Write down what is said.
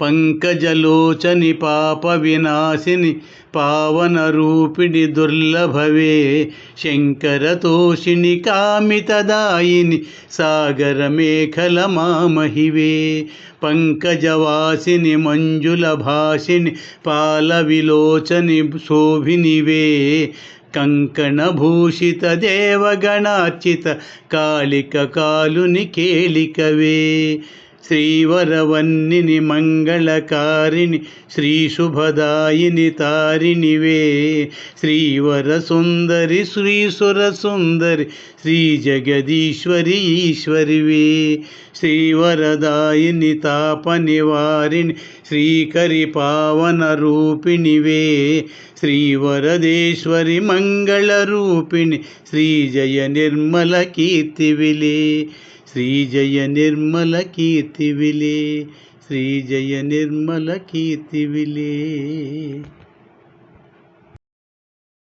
పంకజలోచని పాప వినాశిని పావన రూపిణి దుర్లభవే శంకరతోషిణి కామితదాయిని సాగర మేఖల మామహివే పంకజవాసిని మంజుల భాషిని పాల విలోచని శోభినివే కంకణభూషిత దేవగణార్చిత కాళిక కాలుని కేళికవే శ్రీవరవన్నిని మంగళకారిణి శ్రీశుభదాయిని తారిణివే శ్రీవర సుందరి శ్రీసుర సుందరి శ్రీ జగదీశ్వరి ఈశ్వరివే శ్రీవరదాయిని తాప నివారిణి శ్రీకరి పావన రూపిణివే శ్రీవరదేశ్వరి మంగళరూపిణి శ్రీజయ నిర్మల కీర్తివిలే శ్రీజయ నిర్మల కీర్తివిలే శ్రీజయ నిర్మల కీర్తివిలే.